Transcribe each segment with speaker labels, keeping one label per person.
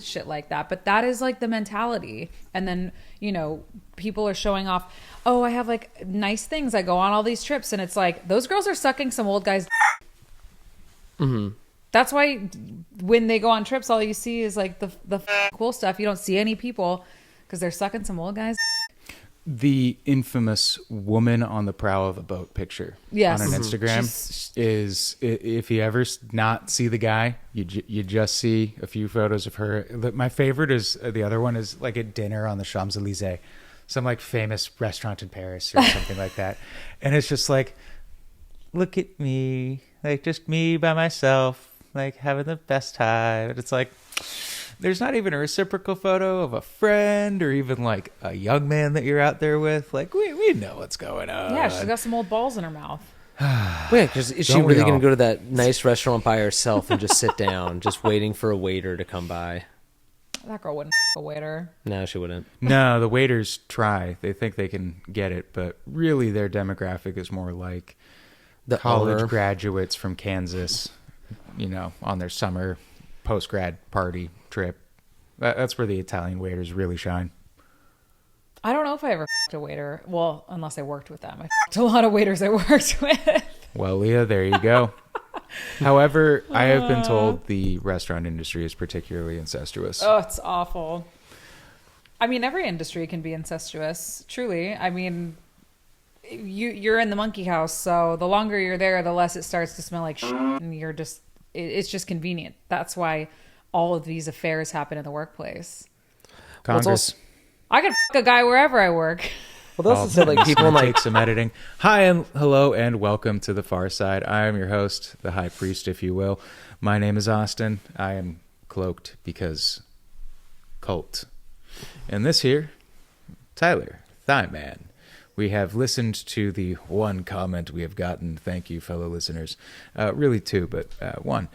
Speaker 1: shit like that. But that is like the mentality. And then, you know, people are showing off, oh, I have like nice things. I go on all these trips. And it's like, those girls are sucking some old guy's. Mm-hmm. That's why when they go on trips, all you see is like the cool stuff. You don't see any people because they're sucking some old guys.
Speaker 2: The infamous woman on the prow of a boat picture on an Instagram is, if you ever not see the guy, you just see a few photos of her. My favorite is the other one is like a dinner on the Champs-Elysees, some like famous restaurant in Paris or something like that. And it's just like, look at me, like just me by myself, like having the best time. And it's like, there's not even a reciprocal photo of a friend or even like a young man that you're out there with. Like, we know what's going on.
Speaker 1: Yeah, she's got some old balls in her mouth.
Speaker 3: Wait, because is she really going to go to that nice restaurant by herself and just sit down, just waiting for a waiter to come by?
Speaker 1: That girl wouldn't a waiter.
Speaker 3: No, she wouldn't.
Speaker 2: No, the waiters try. They think they can get it, but really their demographic is more like the college graduates from Kansas, you know, on their summer post-grad party trip. That's where the Italian waiters really shine.
Speaker 1: I don't know if I ever f***ed a waiter. Well, unless I worked with them. I f***ed a lot of waiters I worked with.
Speaker 2: Well, Leah, there you go. However, I have been told the restaurant industry is particularly incestuous.
Speaker 1: Oh, it's awful. I mean, every industry can be incestuous, truly. I mean, you're in the monkey house, so the longer you're there, the less it starts to smell like shit, and you're just, it's just convenient. That's why all of these affairs happen in the workplace.
Speaker 2: Congress.
Speaker 1: I could f*** a guy wherever I work.
Speaker 3: Well, that's also like people like
Speaker 2: take some editing. Hi and hello and welcome to The Far Side. I am your host, the High Priest, if you will. My name is Austin. I am cloaked because cult. And this here, Tyler, Thigh Man. We have listened to the one comment we have gotten. Thank you, fellow listeners. Really two, but one.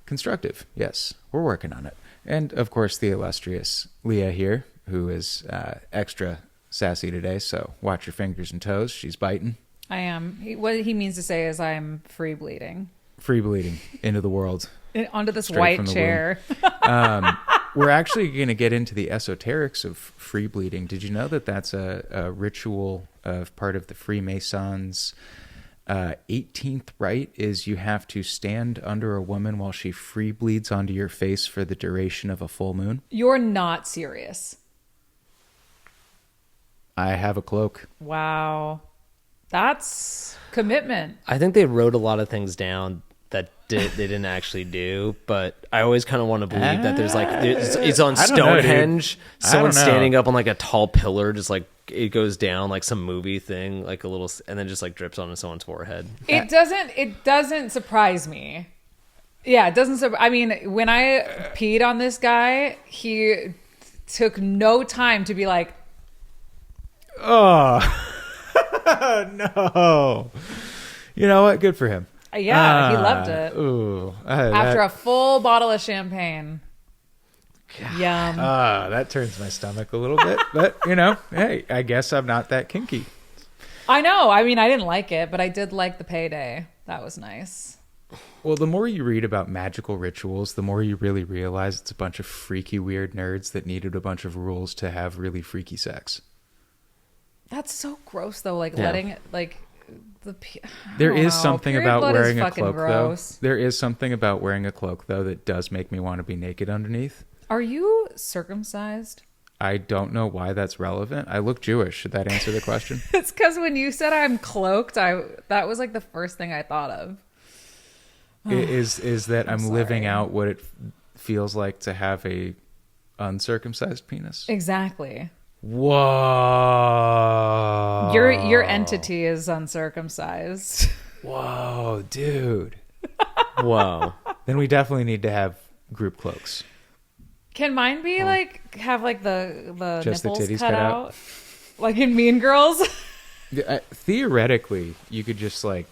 Speaker 2: Constructive. Yes, we're working on it. And, of course, the illustrious Leah here, who is extra sassy today, so watch your fingers and toes. She's biting.
Speaker 1: I am. What he means to say is I'm free bleeding.
Speaker 2: Free bleeding into the world.
Speaker 1: Onto this white chair.
Speaker 2: We're actually going to get into the esoterics of free bleeding. Did you know that that's a ritual of part of the Freemasons' 18th rite is you have to stand under a woman while she free bleeds onto your face for the duration of a full moon?
Speaker 1: You're not serious.
Speaker 2: I have a cloak.
Speaker 1: Wow. That's commitment.
Speaker 3: I think they wrote a lot of things down that they didn't actually do, but I always kind of want to believe that there's like it's on Stonehenge, someone standing up on like a tall pillar, just like it goes down like some movie thing, like a little, and then just like drips onto someone's forehead.
Speaker 1: It doesn't surprise me. Yeah, it doesn't. I mean, when I peed on this guy, he took no time to be like,
Speaker 2: oh no. You know what? Good for him.
Speaker 1: Yeah, he loved it.
Speaker 2: Ooh,
Speaker 1: after a full bottle of champagne. God. Yum.
Speaker 2: That turns my stomach a little bit. But, you know, hey, I guess I'm not that kinky.
Speaker 1: I know. I mean, I didn't like it, but I did like the payday. That was nice.
Speaker 2: Well, the more you read about magical rituals, the more you really realize it's a bunch of freaky, weird nerds that needed a bunch of rules to have really freaky sex.
Speaker 1: That's so gross, though. Like, letting it, like...
Speaker 2: There is something about wearing a cloak, though. There is something about wearing a cloak, though, that does make me want to be naked underneath.
Speaker 1: Are you circumcised?
Speaker 2: I don't know why that's relevant. I look Jewish. Should that answer the question?
Speaker 1: It's because when you said I'm cloaked, that was like the first thing I thought of.
Speaker 2: Is that I'm living out what it feels like to have a uncircumcised penis?
Speaker 1: Exactly.
Speaker 2: Whoa.
Speaker 1: Your entity is uncircumcised.
Speaker 2: Whoa, dude.
Speaker 3: Whoa.
Speaker 2: Then we definitely need to have group cloaks.
Speaker 1: Can mine be like have like the
Speaker 2: just
Speaker 1: nipples
Speaker 2: the titties
Speaker 1: cut out? Like in Mean Girls?
Speaker 2: Theoretically, you could just like...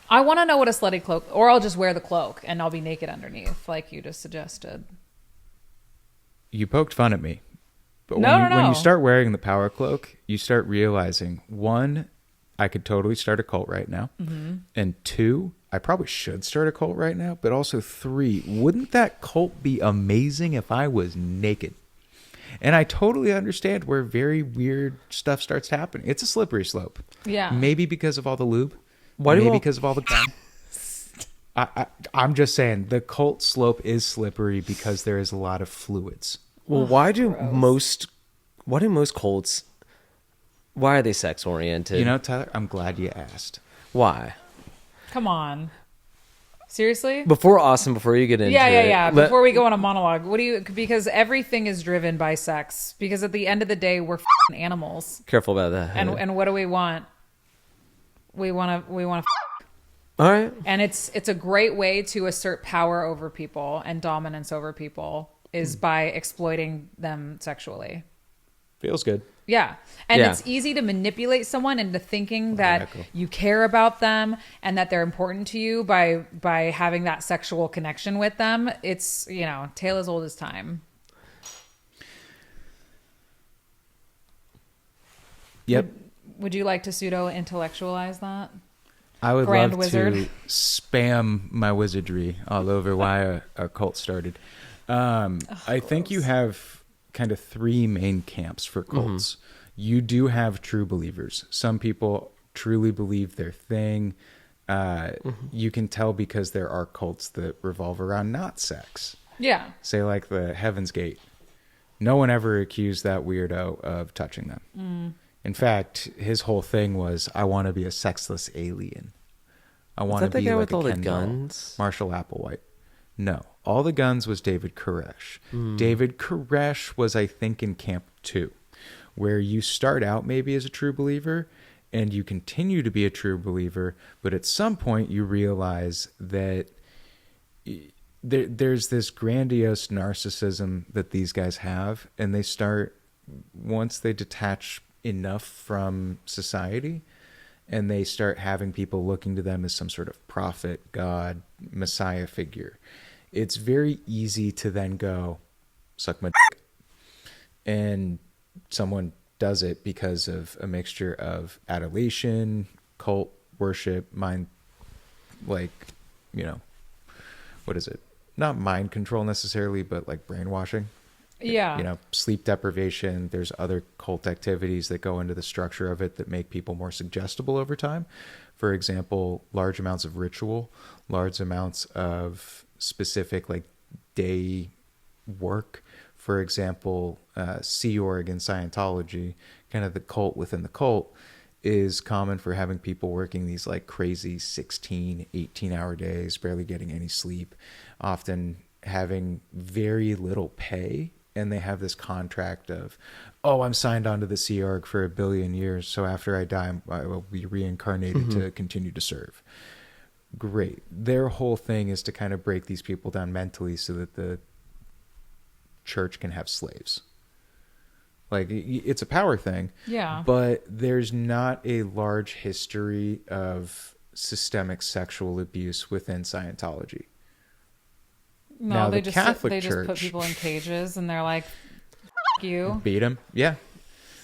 Speaker 1: I want to know what a slutty cloak... Or I'll just wear the cloak and I'll be naked underneath like you just suggested.
Speaker 2: You poked fun at me. But
Speaker 1: No.
Speaker 2: When you start wearing the power cloak, you start realizing, one, I could totally start a cult right now. Mm-hmm. And two, I probably should start a cult right now, but also 3, wouldn't that cult be amazing if I was naked? And I totally understand where very weird stuff starts happening. It's a slippery slope.
Speaker 1: Yeah.
Speaker 2: Maybe because of all the lube. Because of all the gum. I'm just saying the cult slope is slippery because there is a lot of fluids.
Speaker 3: Well, why do most cults, why are they sex oriented?
Speaker 2: You know, Tyler, I'm glad you asked.
Speaker 3: Why?
Speaker 1: Come on. Seriously?
Speaker 3: Before you get into
Speaker 1: yeah. Before we go on a monologue, because everything is driven by sex. Because at the end of the day, we're f***ing animals.
Speaker 3: Careful about that.
Speaker 1: And what do we want? We want to
Speaker 3: all right.
Speaker 1: And it's a great way to assert power over people and dominance over people is by exploiting them sexually.
Speaker 2: Feels good.
Speaker 1: Yeah. And it's easy to manipulate someone into thinking that you care about them and that they're important to you by having that sexual connection with them. It's, tale as old as time.
Speaker 2: Yep.
Speaker 1: Would you like to pseudo-intellectualize that?
Speaker 2: I would
Speaker 1: Grand
Speaker 2: love
Speaker 1: wizard.
Speaker 2: to spam my wizardry all over why a cult started. I think you have kind of 3 main camps for cults. You do have true believers. Some people truly believe their thing. You can tell because there are cults that revolve around not sex.
Speaker 1: Yeah.
Speaker 2: Say like the Heaven's Gate. No one ever accused that weirdo of touching them. In fact, his whole thing was, I want to be a sexless alien. I want to be like a Ken doll. Marshall Applewhite. No. All the guns was David Koresh. David Koresh was, I think, in Camp 2, where you start out maybe as a true believer and you continue to be a true believer, but at some point you realize that there's this grandiose narcissism that these guys have, and they start, once they detach enough from society and they start having people looking to them as some sort of prophet, God, Messiah figure, it's very easy to then go, suck my dick. And someone does it because of a mixture of adulation, cult worship, what is it? Not mind control necessarily, but like brainwashing.
Speaker 1: Yeah.
Speaker 2: Sleep deprivation. There's other cult activities that go into the structure of it that make people more suggestible over time. For example, large amounts of ritual, large amounts of specific like day work. For example, Sea Org in Scientology, kind of the cult within the cult, is common for having people working these like crazy 16, 18-hour days, barely getting any sleep, often having very little pay. And they have this contract of, I'm signed onto the Sea Org for 1 billion years, so after I die, I will be reincarnated to continue to serve. Great. Their whole thing is to kind of break these people down mentally so that the church can have slaves. Like, it's a power thing.
Speaker 1: Yeah.
Speaker 2: But there's not a large history of systemic sexual abuse within Scientology.
Speaker 1: No,
Speaker 2: now,
Speaker 1: they
Speaker 2: the
Speaker 1: just
Speaker 2: Catholic
Speaker 1: just
Speaker 2: Church,
Speaker 1: put people in cages and they're like, F you.
Speaker 2: Beat them. Yeah.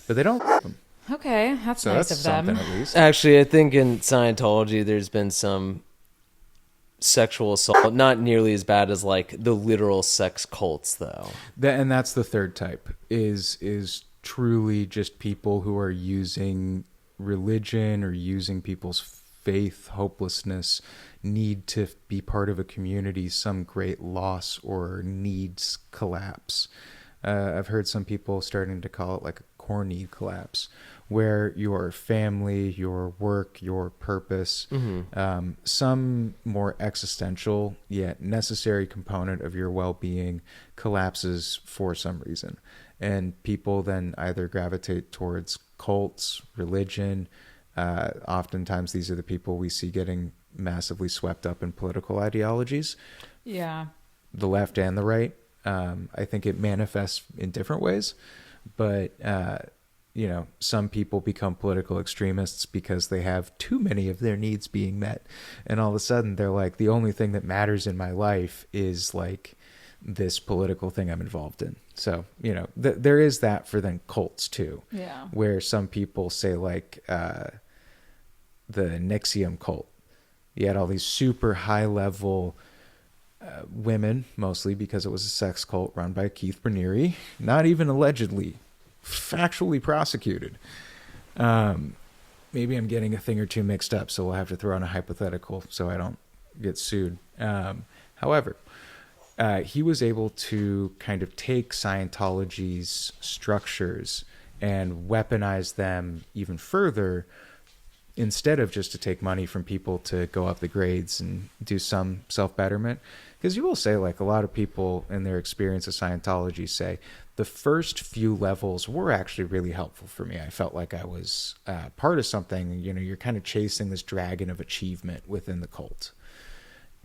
Speaker 2: But they don't f them.
Speaker 1: Okay, that's
Speaker 2: So
Speaker 1: nice
Speaker 2: that's
Speaker 1: of them.
Speaker 2: something at least.
Speaker 3: Actually, I think in Scientology there's been some sexual assault, not nearly as bad as like the literal sex cults though.
Speaker 2: And that's the third type, is truly just people who are using religion or using people's faith, hopelessness, need to be part of a community, some great loss or needs collapse. I've heard some people starting to call it like a core need collapse, where your family, your work, your purpose, some more existential yet necessary component of your well-being collapses for some reason. And people then either gravitate towards cults, religion. Oftentimes these are the people we see getting massively swept up in political ideologies.
Speaker 1: Yeah.
Speaker 2: The left and the right. I think it manifests in different ways, but some people become political extremists because they have too many of their needs being met, and all of a sudden they're like, the only thing that matters in my life is like this political thing I'm involved in. So there is that for then cults too.
Speaker 1: Yeah.
Speaker 2: Where some people say like the Nexium cult You had all these super high level women, mostly because it was a sex cult run by Keith Raniere, not even allegedly, factually prosecuted. Maybe I'm getting a thing or two mixed up, so we'll have to throw in a hypothetical so I don't get sued. However, he was able to kind of take Scientology's structures and weaponize them even further, instead of just to take money from people to go up the grades and do some self-betterment. Because you will say, like, a lot of people in their experience of Scientology say, the first few levels were actually really helpful for me. I felt like I was part of something. You know, you're kind of chasing this dragon of achievement within the cult.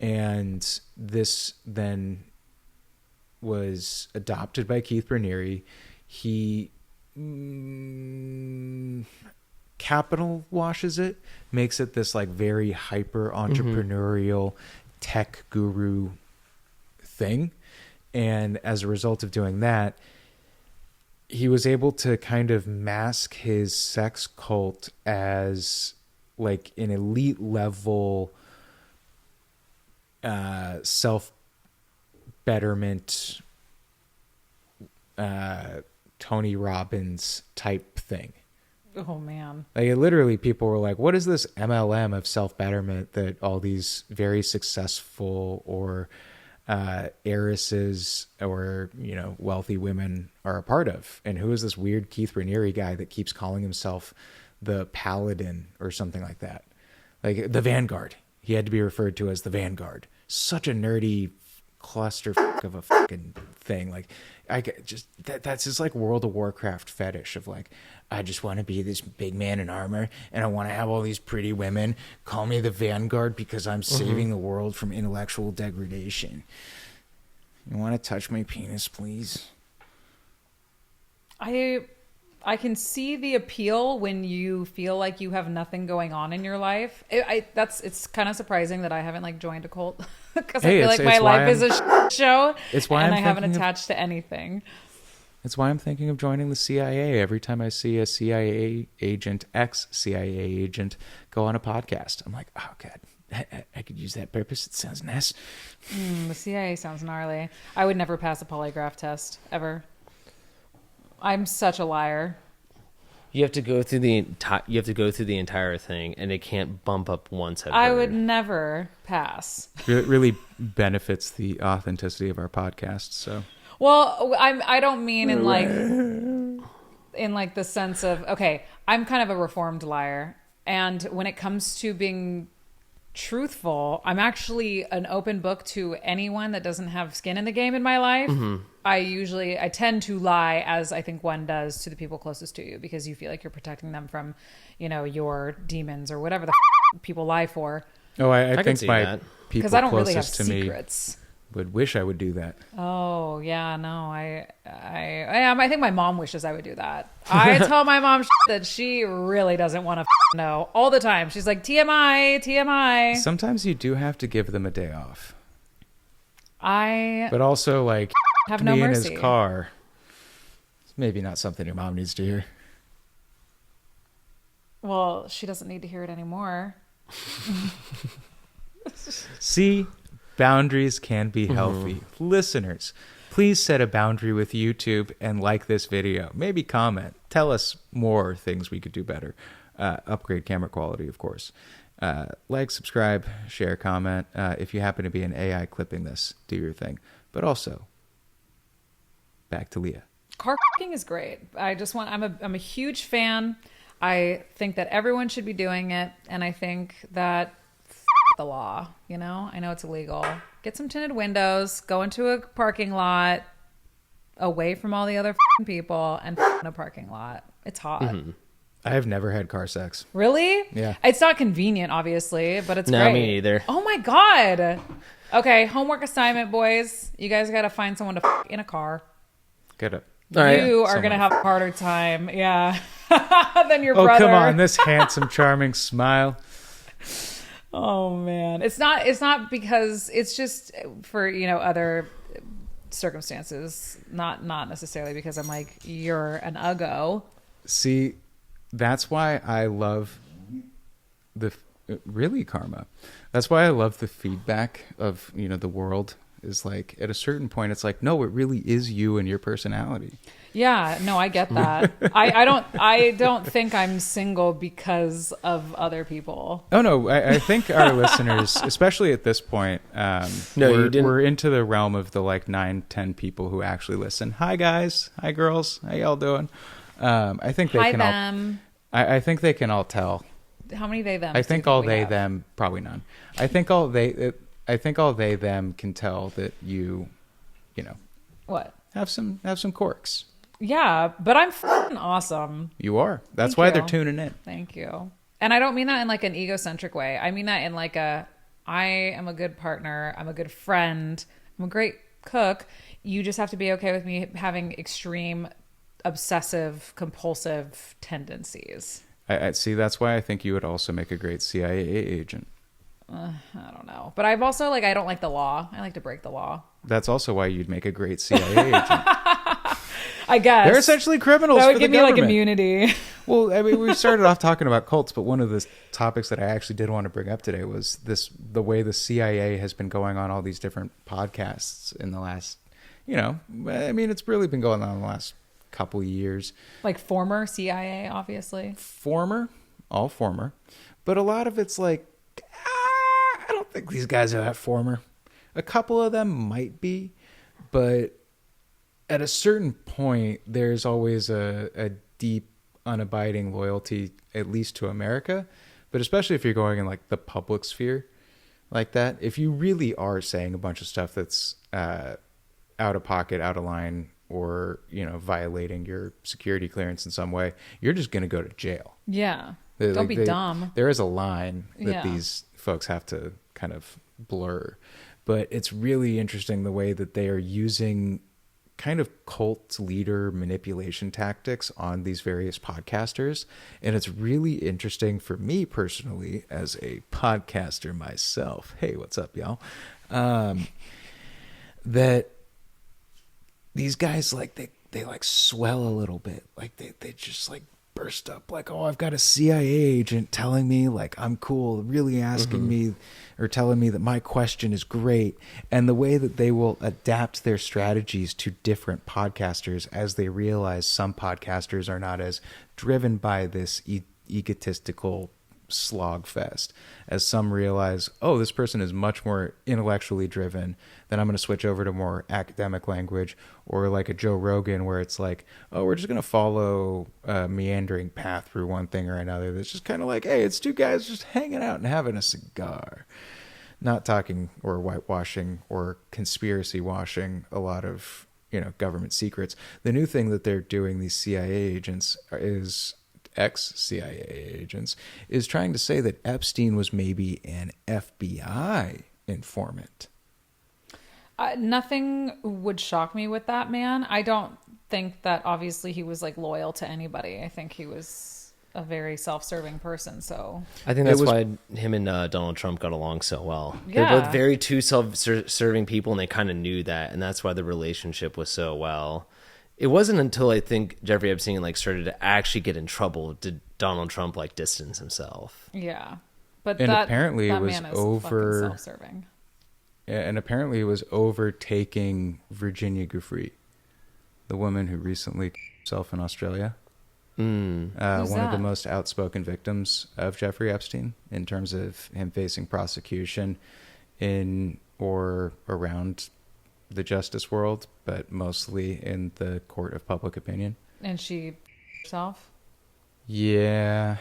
Speaker 2: And this then was adopted by Keith Raniere. He capital washes it, makes it this like very hyper entrepreneurial tech guru thing. And as a result of doing that, he was able to kind of mask his sex cult as like an elite level self-betterment Tony Robbins type thing.
Speaker 1: Oh man.
Speaker 2: Like literally people were like, what is this MLM of self-betterment that all these very successful or heiresses or, you know, wealthy women are a part of? And who is this weird Keith Raniere guy that keeps calling himself the Paladin or something like that? Like the Vanguard. He had to be referred to as the Vanguard. Such a nerdy cluster of a fucking thing. Like I just that's his like World of Warcraft fetish of like, I just want to be this big man in armor and I want to have all these pretty women call me the Vanguard because I'm saving the world from intellectual degradation. You want to touch my penis, please?
Speaker 1: I can see the appeal when you feel like you have nothing going on in your life. It's kind of surprising that I haven't like joined a cult because I feel like my life is a show.
Speaker 2: It's why
Speaker 1: I haven't attached to anything.
Speaker 2: It's why I'm thinking of joining the CIA. Every time I see a CIA agent, ex-CIA agent, go on a podcast, I'm like, oh God, I could use that purpose. It sounds nice.
Speaker 1: The CIA sounds gnarly. I would never pass a polygraph test ever. I'm such a liar.
Speaker 3: You have to go through the entire thing, and it can't bump up once.
Speaker 1: I would never pass.
Speaker 2: It really benefits the authenticity of our podcast. So,
Speaker 1: well, I don't mean in like the sense of, okay, I'm kind of a reformed liar, and when it comes to being truthful, I'm actually an open book to anyone that doesn't have skin in the game in my life. I tend to lie, as I think one does, to the people closest to you, because you feel like you're protecting them from, you know, your demons or whatever the people lie for.
Speaker 2: Oh, I think my people
Speaker 1: I don't really have
Speaker 2: closest to
Speaker 1: secrets.
Speaker 2: me would wish I would do that.
Speaker 1: Oh yeah, no, I think my mom wishes I would do that. I tell my mom that she really doesn't want to know all the time. She's like, TMI, TMI.
Speaker 2: Sometimes you do have to give them a day off.
Speaker 1: But
Speaker 2: also like
Speaker 1: have no
Speaker 2: me
Speaker 1: mercy.
Speaker 2: In his car. It's maybe not something your mom needs to hear.
Speaker 1: Well, she doesn't need to hear it anymore.
Speaker 2: See, boundaries can be healthy. Listeners, please set a boundary with YouTube and like this video. Maybe comment. Tell us more things we could do better. Upgrade camera quality, of course. Like, subscribe, share, comment. If you happen to be an AI clipping this, do your thing. But also, back to Leah.
Speaker 1: Car is great. I'm a huge fan. I think that everyone should be doing it, and I think that the law, you know, I know it's illegal. Get some tinted windows, go into a parking lot away from all the other people and in a parking lot. It's hot.
Speaker 2: I have never had car sex.
Speaker 1: Really?
Speaker 2: Yeah.
Speaker 1: It's not convenient, obviously, but it's great.
Speaker 3: No, me neither.
Speaker 1: Oh my God. Okay, homework assignment, boys. You guys got to find someone to in a car.
Speaker 2: Get it.
Speaker 1: You are going to have a harder time, yeah, than your brother.
Speaker 2: Oh, come on, this handsome, charming smile.
Speaker 1: Oh man, it's not because it's just for, you know, other circumstances, not necessarily because I'm like, you're an uggo.
Speaker 2: See, that's why I love the really karma. That's why I love the feedback of, the world is like, at a certain point, it's like, no, it really is you and your personality.
Speaker 1: Yeah, no, I get that. I don't think I'm single because of other people.
Speaker 2: Oh no, I think our listeners, especially at this point, we're into the realm of the like 9-10 people who actually listen. Hi guys, hi girls, how y'all doing? I think they can
Speaker 1: them.
Speaker 2: I think they can all tell.
Speaker 1: How many they them?
Speaker 2: I think all they them, probably none. I think all they them can tell that you know
Speaker 1: what,
Speaker 2: have some quirks.
Speaker 1: Yeah, but I'm fucking awesome.
Speaker 2: You are. That's why they're tuning in.
Speaker 1: Thank you. And I don't mean that in like an egocentric way. I mean that in like I am a good partner. I'm a good friend. I'm a great cook. You just have to be okay with me having extreme obsessive compulsive tendencies.
Speaker 2: I see. That's why I think you would also make a great CIA agent.
Speaker 1: I don't know. But I've also I don't like the law. I like to break the law.
Speaker 2: That's also why you'd make a great CIA agent.
Speaker 1: I guess
Speaker 2: they're essentially criminals.
Speaker 1: That would
Speaker 2: for
Speaker 1: give
Speaker 2: the
Speaker 1: me
Speaker 2: government.
Speaker 1: like immunity.
Speaker 2: Well, I mean, we started off talking about cults, but one of the topics that I actually did want to bring up today was the way the CIA has been going on all these different podcasts in the last, I mean, it's really been going on in the last couple of years.
Speaker 1: Like former CIA, obviously.
Speaker 2: All former, but a lot of it's like, I don't think these guys are that former. A couple of them might be, but at a certain point, there's always a deep, unabiding loyalty, at least to America, but especially if you're going in like the public sphere like that. If you really are saying a bunch of stuff that's out of pocket, out of line, or violating your security clearance in some way, you're just going to go to jail.
Speaker 1: Yeah. Don't be dumb.
Speaker 2: There is a line that these folks have to kind of blur, but it's really interesting the way that they are using kind of cult leader manipulation tactics on these various podcasters. And it's really interesting for me personally as a podcaster myself. Hey, what's up, y'all? That these guys, they swell a little bit. Like they just burst up like, oh, I've got a CIA agent telling me like I'm cool, really asking me or telling me that my question is great. And the way that they will adapt their strategies to different podcasters as they realize some podcasters are not as driven by this egotistical slog fest, as some realize, oh, this person is much more intellectually driven, then I'm going to switch over to more academic language, or like a Joe Rogan where it's like, oh, we're just going to follow a meandering path through one thing or another. That's just kind of like, hey, it's two guys just hanging out and having a cigar, not talking or whitewashing or conspiracy washing a lot of government secrets. The new thing that they're doing, these CIA agents is ex-CIA agents, is trying to say that Epstein was maybe an FBI informant.
Speaker 1: Nothing would shock me with that man. I don't think that obviously he was loyal to anybody. I think he was a very self-serving person. So
Speaker 3: I think that's why him and Donald Trump got along so well.
Speaker 1: Yeah.
Speaker 3: They're both very two self-serving people, and they kind of knew that, and that's why the relationship was so well. It wasn't until I think Jeffrey Epstein started to actually get in trouble did Donald Trump distance himself.
Speaker 1: Yeah, but
Speaker 2: apparently
Speaker 1: that
Speaker 2: it was
Speaker 1: man is
Speaker 2: over
Speaker 1: self-serving.
Speaker 2: And apparently it was overtaking Virginia Giuffre, the woman who recently killed herself in Australia. One of the most outspoken victims of Jeffrey Epstein in terms of him facing prosecution in or around the justice world, but mostly in the court of public opinion.
Speaker 1: And she herself?
Speaker 2: Yeah.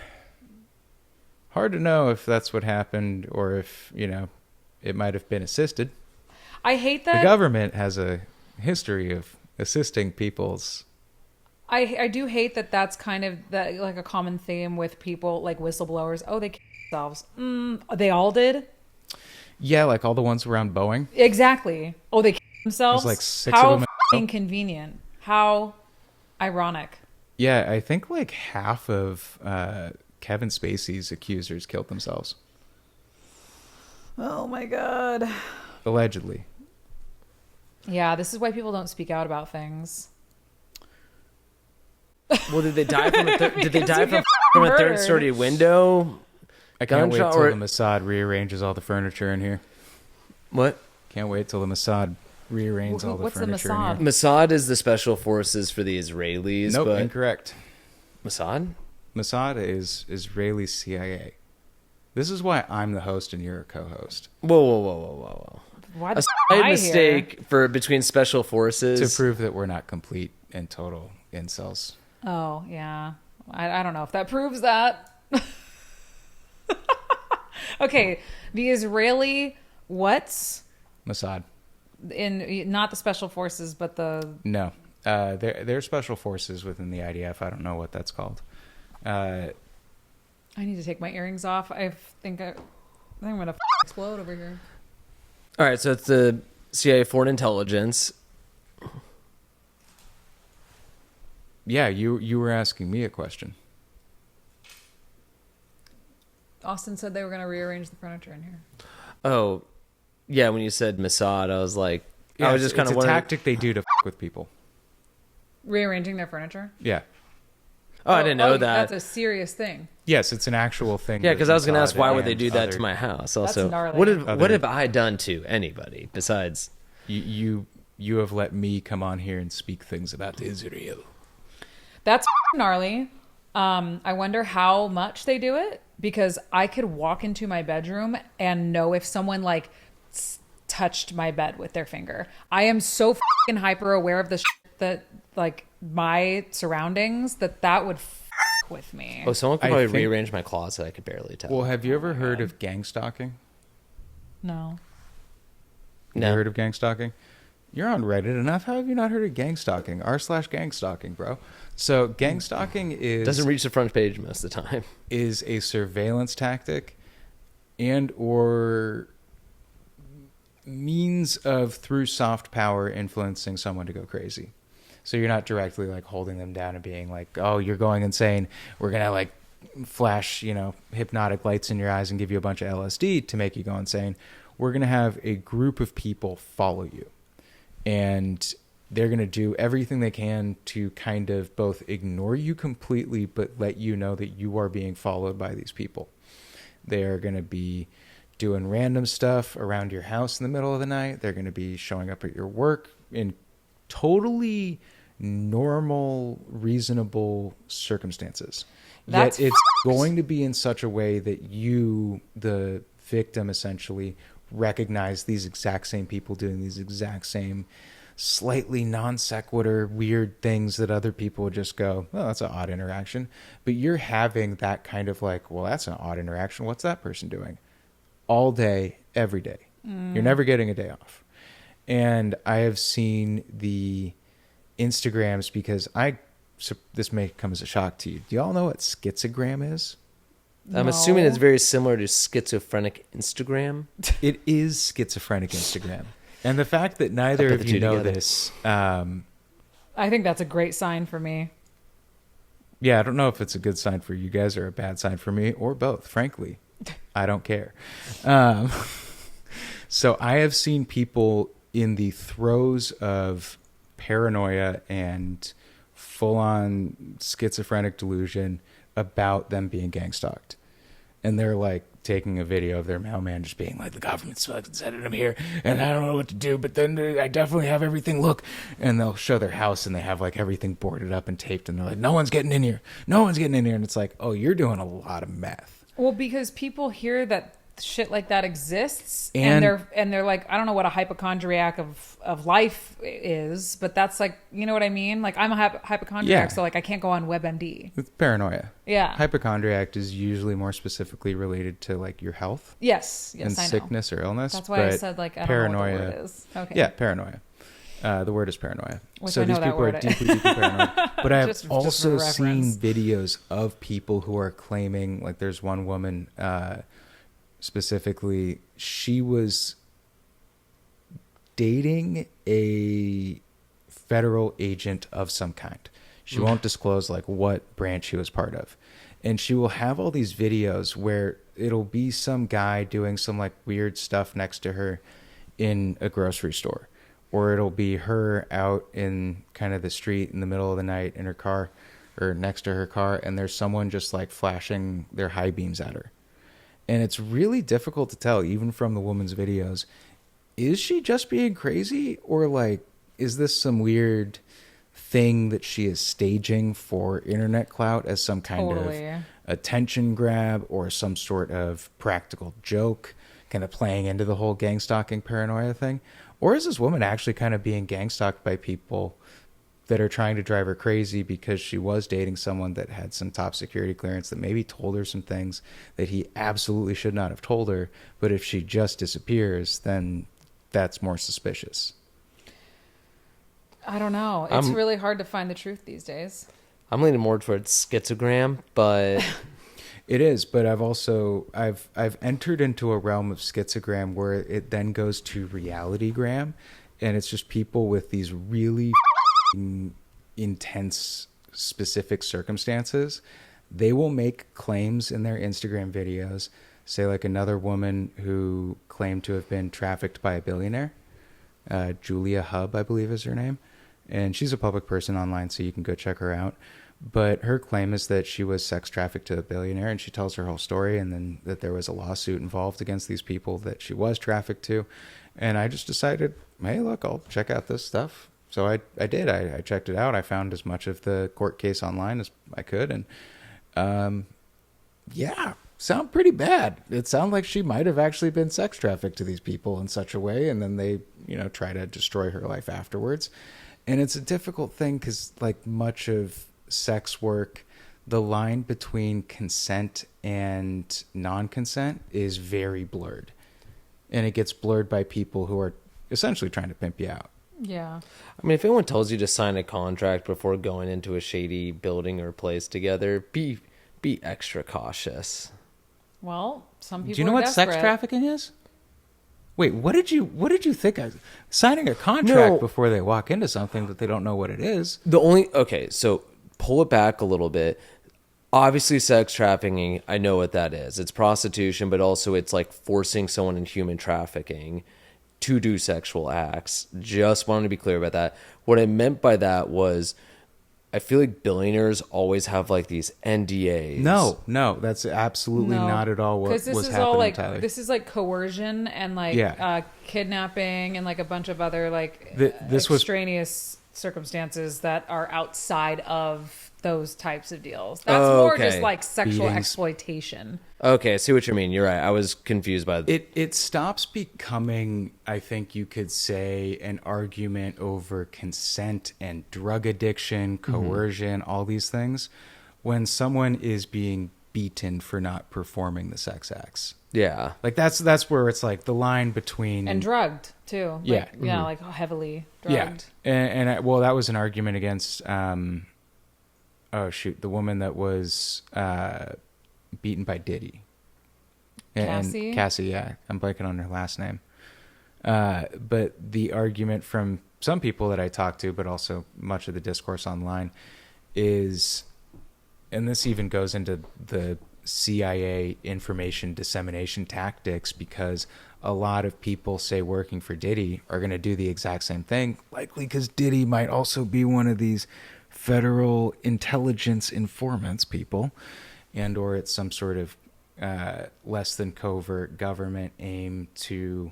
Speaker 2: Hard to know if that's what happened or if, it might have been assisted.
Speaker 1: I hate that.
Speaker 2: The government has a history of assisting people's...
Speaker 1: I do hate that that's kind of a common theme with people like whistleblowers. Oh, they killed themselves. They all did?
Speaker 2: Yeah, like all the ones around Boeing.
Speaker 1: Exactly. Oh, they killed themselves?
Speaker 2: There's 6
Speaker 1: How
Speaker 2: of them.
Speaker 1: How inconvenient. How ironic.
Speaker 2: Yeah, I think half of Kevin Spacey's accusers killed themselves.
Speaker 1: Oh my God.
Speaker 2: Allegedly.
Speaker 1: Yeah, this is why people don't speak out about things.
Speaker 3: Well, did they die from a third-story window?
Speaker 2: I can't wait till the Mossad rearranges all the furniture in here.
Speaker 3: What?
Speaker 2: Can't wait till the Mossad rearranges all the furniture in here.
Speaker 3: Mossad is the special forces for the Israelis.
Speaker 2: Nope,
Speaker 3: but
Speaker 2: incorrect.
Speaker 3: Mossad?
Speaker 2: Mossad is Israeli CIA. This is why I'm the host and you're a co-host.
Speaker 3: Whoa.
Speaker 1: Why
Speaker 3: a slight mistake between special forces.
Speaker 2: To prove that we're not complete and total incels.
Speaker 1: Oh, yeah. I don't know if that proves that. Okay, the Israeli what's
Speaker 2: Mossad.
Speaker 1: In not the special forces, but the
Speaker 2: no, they're special forces within the IDF. I don't know what that's called.
Speaker 1: I need to take my earrings off. I think I'm gonna explode over here.
Speaker 3: All right, so it's the CIA Foreign Intelligence.
Speaker 2: Yeah, you were asking me a question.
Speaker 1: Austin said they were going to rearrange the furniture in here.
Speaker 3: Oh, yeah. When you said Mossad, I was like,
Speaker 2: yeah,
Speaker 3: I was just kind of wondering.
Speaker 2: It's a tactic they do to with people.
Speaker 1: Rearranging their furniture?
Speaker 2: Yeah.
Speaker 3: Oh, I didn't know that.
Speaker 1: That's a serious thing.
Speaker 2: Yes, it's an actual thing.
Speaker 3: Yeah, because I was going to ask, why would they do that to my house? Also, what have I done to anybody besides
Speaker 2: you have let me come on here and speak things about Israel.
Speaker 1: That's gnarly. I wonder how much they do it, because I could walk into my bedroom and know if someone like touched my bed with their finger. I am so fucking hyper aware of the shit that like my surroundings that would with me.
Speaker 3: Oh, someone could probably rearrange my closet. I could barely tell.
Speaker 2: Well, have you ever heard of gang stalking?
Speaker 1: No.
Speaker 2: You heard of gang stalking? You're on Reddit enough. How have you not heard of gang stalking? r/gang stalking, bro. So gang stalking
Speaker 3: doesn't reach the front page most of the time.
Speaker 2: Is a surveillance tactic and or means of, through soft power, influencing someone to go crazy. So you're not directly like holding them down and being like, oh, you're going insane. We're going to like flash, hypnotic lights in your eyes and give you a bunch of LSD to make you go insane. We're going to have a group of people follow you. And they're going to do everything they can to kind of both ignore you completely, but let you know that you are being followed by these people. They are going to be doing random stuff around your house in the middle of the night. They're going to be showing up at your work in totally normal, reasonable circumstances. Yet it's going to be in such a way that you, the victim, essentially recognize these exact same people doing these exact same slightly non sequitur weird things that other people would just go, oh, that's an odd interaction. But you're having that kind of like, well, that's an odd interaction. What's that person doing? All day, every day. You're never getting a day off. And I have seen the Instagrams because this may come as a shock to you. Do y'all know what schizogram is?
Speaker 3: I'm assuming it's very similar to schizophrenic Instagram.
Speaker 2: It is schizophrenic Instagram. And the fact that neither of you know this...
Speaker 1: I think that's a great sign for me.
Speaker 2: Yeah, I don't know if it's a good sign for you guys or a bad sign for me, or both, frankly. I don't care. So I have seen people in the throes of paranoia and full-on schizophrenic delusion about them being gang stalked. And they're like taking a video of their mailman just being like, the government's fucking sending him here and I don't know what to do, but then I definitely have everything. Look. And they'll show their house and they have like everything boarded up and taped and they're like, no one's getting in here. No one's getting in here. And it's like, oh, you're doing a lot of meth.
Speaker 1: Well, because people hear that shit like that exists and they're like, I don't know what a hypochondriac of life is, but that's like, you know what I mean? Like I'm a hypochondriac, so like I can't go on WebMD.
Speaker 2: It's paranoia.
Speaker 1: Yeah.
Speaker 2: Hypochondriac is usually more specifically related to like your health.
Speaker 1: Yes,
Speaker 2: and
Speaker 1: I know.
Speaker 2: Sickness or illness.
Speaker 1: That's why I said like I don't know what the word is. Okay.
Speaker 2: Yeah, paranoia. The word is paranoia.
Speaker 1: Which
Speaker 2: so
Speaker 1: I know
Speaker 2: these people are deeply paranoid. But I've also seen videos of people who are claiming, like there's one woman specifically, she was dating a federal agent of some kind. She won't disclose like what branch she was part of. And she will have all these videos where it'll be some guy doing some like weird stuff next to her in a grocery store. Or it'll be her out in kind of the street in the middle of the night in her car or next to her car. And there's someone just like flashing their high beams at her. And it's really difficult to tell, even from the woman's videos. Is she just being crazy, or like, is this some weird thing that she is staging for internet clout as some kind of attention grab or some sort of practical joke, kind of playing into the whole gang stalking paranoia thing? Or is this woman actually kind of being gang stalked by people that are trying to drive her crazy because she was dating someone that had some top security clearance that maybe told her some things that he absolutely should not have told her, but if she just disappears, then that's more suspicious?
Speaker 1: I don't know. It's really hard to find the truth these days.
Speaker 3: I'm leaning more towards schizogram, but
Speaker 2: it is. But I've entered into a realm of schizogram where it then goes to realitygram, and it's just people with these really intense, specific circumstances. They will make claims in their Instagram videos, say like another woman who claimed to have been trafficked by a billionaire, Julia Hubb, I believe is her name. And she's a public person online, so you can go check her out. But her claim is that she was sex trafficked to a billionaire, and she tells her whole story, and then that there was a lawsuit involved against these people that she was trafficked to. And I just decided, hey, look, I'll check out this stuff. So I did. I checked it out. I found as much of the court case online as I could. And yeah, sound pretty bad. It sounded like she might have actually been sex trafficked to these people in such a way, and then they, try to destroy her life afterwards. And it's a difficult thing because, like much of sex work, the line between consent and non-consent is very blurred. And it gets blurred by people who are essentially trying to pimp you out.
Speaker 1: Yeah.
Speaker 3: I mean, if anyone tells you to sign a contract before going into a shady building or place together, be extra cautious.
Speaker 1: Well, some people.
Speaker 2: Do you know what
Speaker 1: desperate.
Speaker 2: sex trafficking is? Wait, what did you think? Signing a contract before they walk into something that they don't know what it is.
Speaker 3: So pull it back a little bit. Obviously, sex trafficking, I know what that is. It's prostitution, but also it's like forcing someone in human trafficking to do sexual acts. Just wanted to be clear about that. What I meant by that was, I feel like billionaires always have like these NDAs.
Speaker 2: No, that's absolutely not at all what was happening,
Speaker 1: all like,
Speaker 2: Tyler.
Speaker 1: This is like coercion and like kidnapping and like a bunch of other like extraneous circumstances that are outside of those types of deals. That's more just like sexual exploitation.
Speaker 3: Okay, I see what you mean. You're right. I was confused by
Speaker 2: it. It stops becoming, I think you could say, an argument over consent and drug addiction, coercion, all these things, when someone is being beaten for not performing the sex acts.
Speaker 3: Yeah.
Speaker 2: Like that's where it's like the line between...
Speaker 1: And drugged, too.
Speaker 2: Yeah.
Speaker 1: Like, like heavily drugged.
Speaker 2: Yeah. And that was an argument against... the woman that was beaten by Diddy.
Speaker 1: Cassie?
Speaker 2: And Cassie, yeah. I'm blanking on her last name. But the argument from some people that I talked to, but also much of the discourse online, is, and this even goes into the CIA information dissemination tactics, because a lot of people, say, working for Diddy are going to do the exact same thing, likely because Diddy might also be one of these federal intelligence informants people, and or it's some sort of less than covert government aim to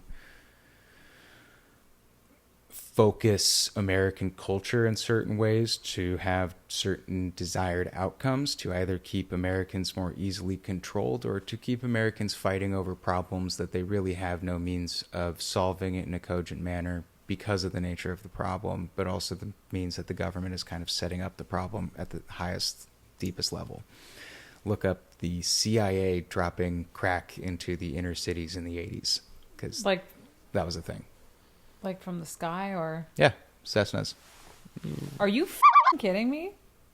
Speaker 2: focus American culture in certain ways to have certain desired outcomes, to either keep Americans more easily controlled or to keep Americans fighting over problems that they really have no means of solving it in a cogent manner because of the nature of the problem, but also the means that the government is kind of setting up the problem at the highest, deepest level. Look up the CIA dropping crack into the inner cities in the 80s, because
Speaker 1: like,
Speaker 2: that was a thing.
Speaker 1: Like from the sky, or?
Speaker 2: Yeah, Cessnas.
Speaker 1: Are you kidding me?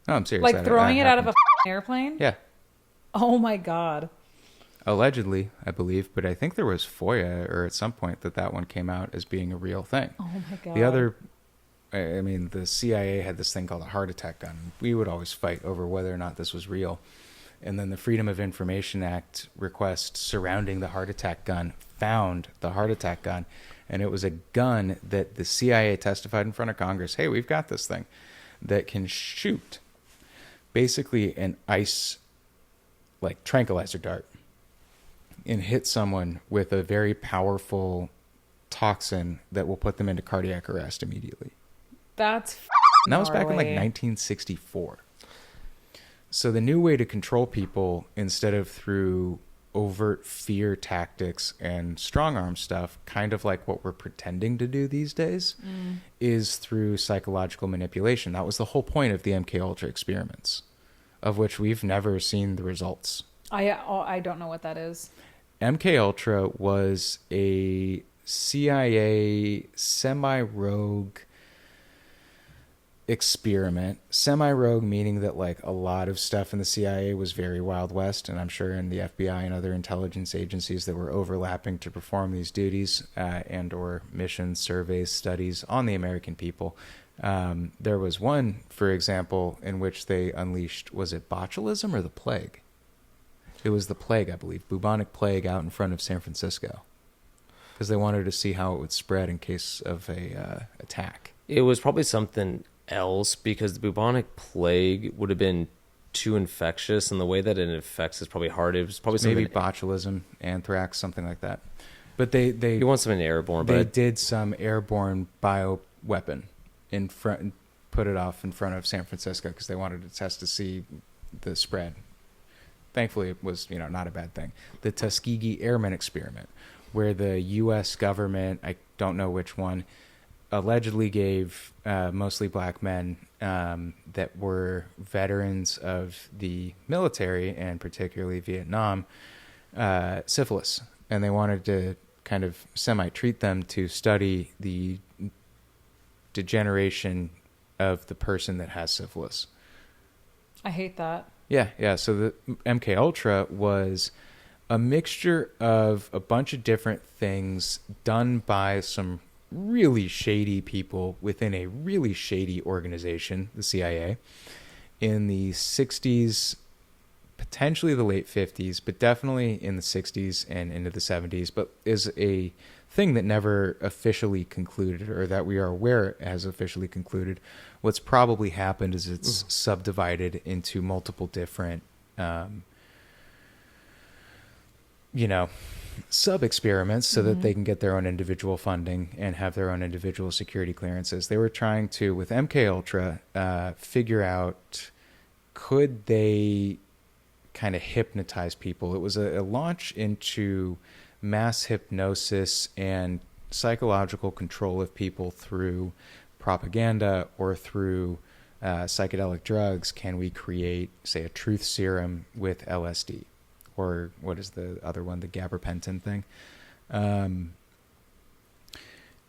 Speaker 2: No, I'm serious.
Speaker 1: Like throwing it out of a airplane?
Speaker 2: Yeah.
Speaker 1: Oh my God.
Speaker 2: Allegedly, I believe, but I think there was FOIA, or at some point that one came out as being a real thing.
Speaker 1: Oh my God.
Speaker 2: The other, I mean, the CIA had this thing called a heart attack gun. We would always fight over whether or not this was real. And then the Freedom of Information Act request surrounding the heart attack gun found the heart attack gun. And it was a gun that the CIA testified in front of Congress, hey, we've got this thing that can shoot basically an ice, like, tranquilizer dart. and hit someone with a very powerful toxin that will put them into cardiac arrest immediately.
Speaker 1: That's
Speaker 2: and that was back in like 1964. So the new way to control people, instead of through overt fear tactics and strong arm stuff, kind of like what we're pretending to do these days, is through psychological manipulation. That was the whole point of the MKUltra experiments, of which we've never seen the results.
Speaker 1: I don't know what that is.
Speaker 2: MKUltra was a CIA semi-rogue experiment. Semi-rogue meaning that like a lot of stuff in the CIA was very Wild West, and I'm sure in the FBI and other intelligence agencies that were overlapping to perform these duties and or missions, surveys, studies on the American people. There was one, for example, in which they unleashed, was it botulism or the plague? It was the plague, I believe, bubonic plague out in front of San Francisco, because they wanted to see how it would spread in case of a attack.
Speaker 3: It was probably something else, because the bubonic plague would have been too infectious, and the way that it infects is probably hard. It was probably
Speaker 2: maybe botulism, anthrax, something like that. But they
Speaker 3: you want something airborne.
Speaker 2: They did some airborne bioweapon in front, put it off in front of San Francisco because they wanted to test to see the spread. Thankfully, it was not a bad thing. The Tuskegee Airmen experiment, where the U.S. government, I don't know which one, allegedly gave mostly black men that were veterans of the military, and particularly Vietnam, syphilis. And they wanted to kind of semi-treat them to study the degeneration of the person that has syphilis.
Speaker 1: I hate that.
Speaker 2: Yeah. So the MKUltra was a mixture of a bunch of different things done by some really shady people within a really shady organization, the CIA, in the 60s, potentially the late 50s, but definitely in the 60s and into the 70s, but is a thing that never officially concluded, or that we are aware has officially concluded. What's probably happened is it's subdivided into multiple different, sub-experiments so that they can get their own individual funding and have their own individual security clearances. They were trying to, with MKUltra, figure out, could they kind of hypnotize people? It was a launch into mass hypnosis and psychological control of people through propaganda or through psychedelic drugs. Can we create, say, a truth serum with LSD? Or what is the other one, the gabapentin thing?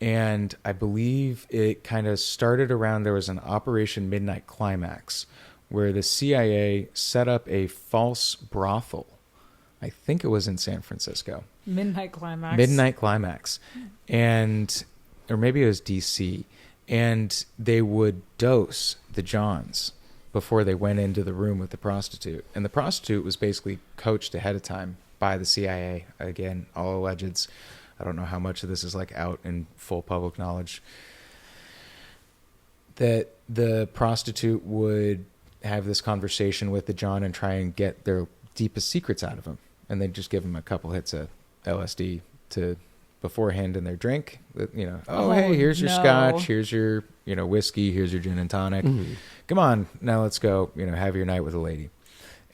Speaker 2: And I believe it kind of started around, there was an Operation Midnight Climax, where the CIA set up a false brothel. I think it was in San Francisco.
Speaker 1: Midnight Climax. And, or maybe it was DC. And they would dose the Johns before they went into the room with the prostitute. And the prostitute was basically coached ahead of time by the CIA. Again, all allegeds. I don't know how much of this is like out in full public knowledge. That the prostitute would have this conversation with the John and try and get their deepest secrets out of him. And they'd just give him a couple hits of LSD to beforehand in their drink. Hey, here's your scotch, here's your whiskey, here's your gin and tonic. Come on, now let's go have your night with a lady.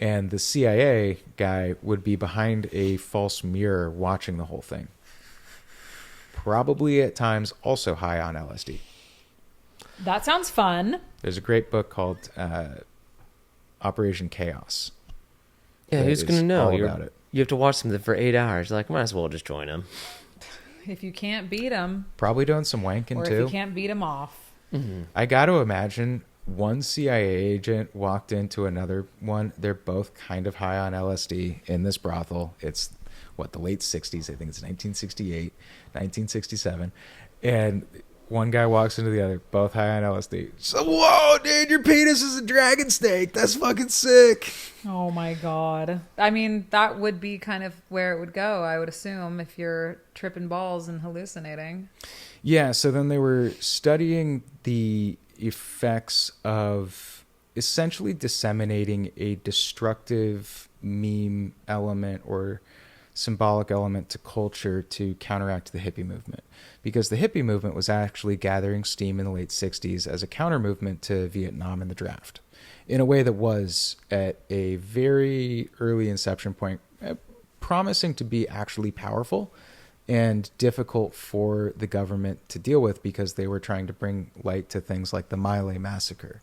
Speaker 1: And the CIA guy would be behind a false mirror watching the whole thing, probably at times also high on LSD. That sounds fun.
Speaker 2: There's a great book called Operation Chaos.
Speaker 3: Yeah, who's gonna know?
Speaker 2: About it.
Speaker 3: You have to watch something for 8 hours. You're like, might as well just join them.
Speaker 1: If you can't beat them,
Speaker 2: probably doing some wanking
Speaker 1: or
Speaker 2: too.
Speaker 1: If you can't beat them off.
Speaker 2: I got to imagine one CIA agent walked into another one. They're both kind of high on LSD in this brothel. It's the late 60s. I think it's 1968, 1967. And one guy walks into the other, both high on LSD. So, whoa, dude, your penis is a dragon snake. That's fucking sick.
Speaker 1: Oh my God. I mean, that would be kind of where it would go, I would assume, if you're tripping balls and hallucinating.
Speaker 2: Yeah, so then they were studying the effects of essentially disseminating a destructive meme element or symbolic element to culture to counteract the hippie movement, because the hippie movement was actually gathering steam in the late 60s as a counter movement to Vietnam and the draft, in a way that was, at a very early inception point, promising to be actually powerful and difficult for the government to deal with, because they were trying to bring light to things like the My Lai massacre,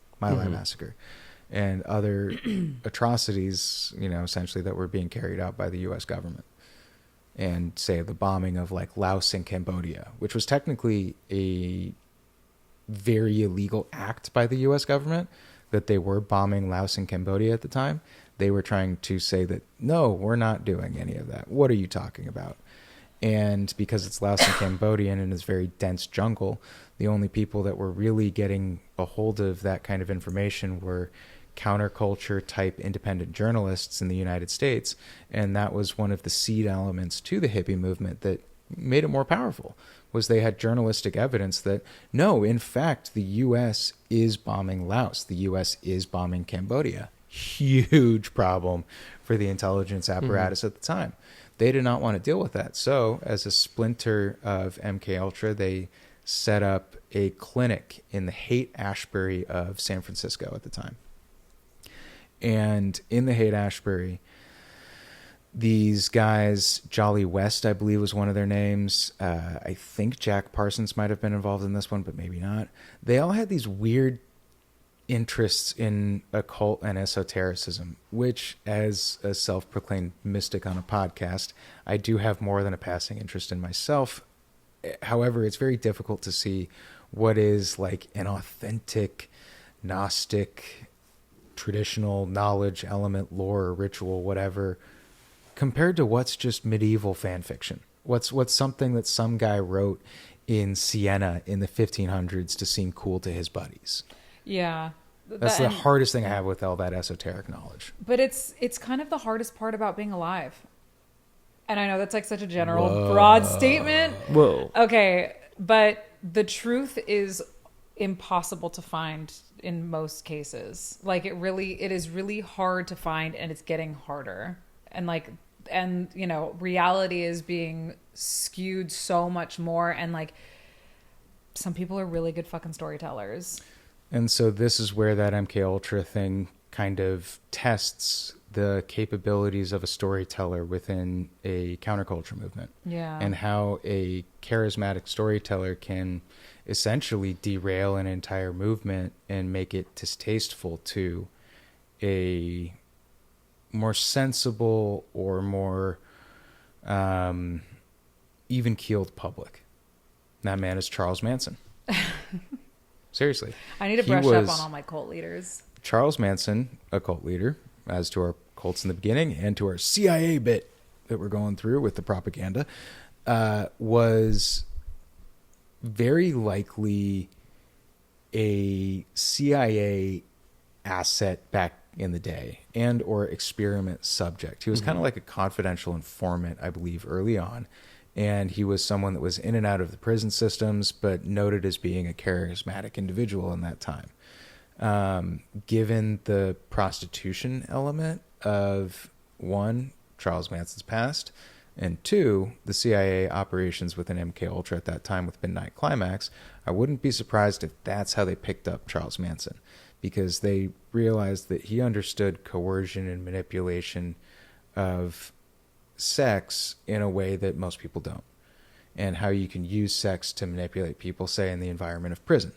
Speaker 2: and other atrocities, essentially, that were being carried out by the U.S. government. And say the bombing of like Laos and Cambodia, which was technically a very illegal act by the U.S. government, that they were bombing Laos and Cambodia at the time. They were trying to say that, no, we're not doing any of that. What are you talking about? And because it's Laos and Cambodian and it's very dense jungle, the only people that were really getting a hold of that kind of information were counterculture type independent journalists in the United States. And that was one of the seed elements to the hippie movement that made it more powerful, was they had journalistic evidence that, no, in fact, the U.S. is bombing Laos. The U.S. is bombing Cambodia. Huge problem for the intelligence apparatus at the time. They did not want to deal with that. So as a splinter of MKUltra, they set up a clinic in the Haight-Ashbury of San Francisco at the time. And in the Haight-Ashbury, these guys, Jolly West, I believe was one of their names. I think Jack Parsons might have been involved in this one, but maybe not. They all had these weird interests in occult and esotericism, which, as a self-proclaimed mystic on a podcast, I do have more than a passing interest in myself. However, it's very difficult to see what is like an authentic Gnostic traditional knowledge element, lore, or ritual, whatever, compared to what's just medieval fan fiction. What's something that some guy wrote in Siena in the 1500s to seem cool to his buddies.
Speaker 1: Yeah.
Speaker 2: That's the hardest thing I have with all that esoteric knowledge.
Speaker 1: But it's kind of the hardest part about being alive. And I know that's like such a general, broad statement.
Speaker 3: Whoa.
Speaker 1: Okay, but the truth is impossible to find in most cases. Like it is really hard to find, and it's getting harder. And reality is being skewed so much more, and like some people are really good fucking storytellers.
Speaker 2: And so this is where that MKUltra thing kind of tests the capabilities of a storyteller within a counterculture movement.
Speaker 1: Yeah.
Speaker 2: And how a charismatic storyteller can essentially derail an entire movement and make it distasteful to a more sensible or more even-keeled public. That man is Charles Manson. Seriously.
Speaker 1: I need to brush up on all my cult leaders.
Speaker 2: Charles Manson, a cult leader, as to our cults in the beginning and to our CIA bit that we're going through with the propaganda, was very likely a CIA asset back in the day and or experiment subject. He was kind of like a confidential informant, I believe, early on. And he was someone that was in and out of the prison systems, but noted as being a charismatic individual in that time. Given the prostitution element of, one, Charles Manson's past, and two, the CIA operations within MKUltra at that time with Midnight Climax, I wouldn't be surprised if that's how they picked up Charles Manson, because they realized that he understood coercion and manipulation of sex in a way that most people don't, and how you can use sex to manipulate people, say, in the environment of prison,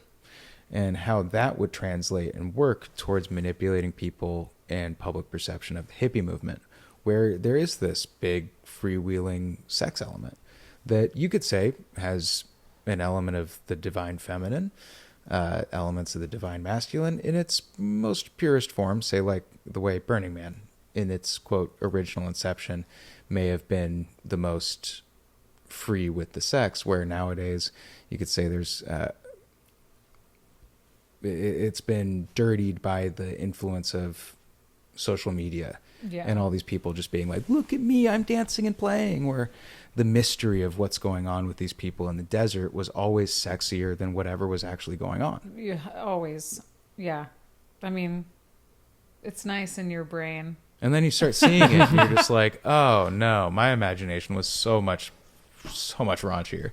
Speaker 2: and how that would translate and work towards manipulating people and public perception of the hippie movement, where there is this big freewheeling sex element that you could say has an element of the divine feminine, elements of the divine masculine in its most purest form, say like the way Burning Man in its, quote, original inception may have been the most free with the sex, where nowadays you could say there's it's been dirtied by the influence of social media. Yeah. And all these people just being like, look at me, I'm dancing and playing, where the mystery of what's going on with these people in the desert was always sexier than whatever was actually going on.
Speaker 1: Yeah, always. Yeah. I mean, it's nice in your brain
Speaker 2: And then you start seeing it, and you're just like, oh no, my imagination was so much raunchier.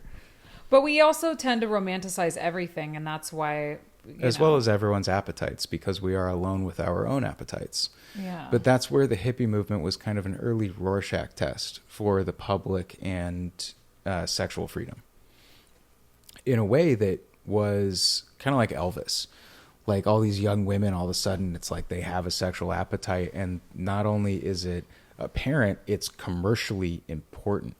Speaker 1: But we also tend to romanticize everything, and that's why...
Speaker 2: well as everyone's appetites, because we are alone with our own appetites.
Speaker 1: Yeah.
Speaker 2: But that's where the hippie movement was kind of an early Rorschach test for the public and sexual freedom. In a way that was kind of like Elvis. Like all these young women, all of a sudden, it's like they have a sexual appetite, and not only is it apparent, it's commercially important.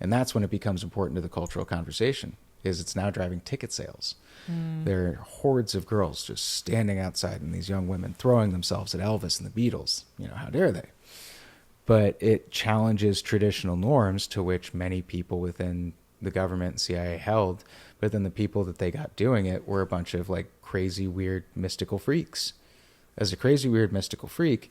Speaker 2: And that's when it becomes important to the cultural conversation, is it's now driving ticket sales. There are hordes of girls just standing outside, and these young women throwing themselves at Elvis and the Beatles. You know, how dare they? But it challenges traditional norms to which many people within the government and CIA held, but then the people that they got doing it were a bunch of like crazy, weird, mystical freaks. As a crazy, weird, mystical freak,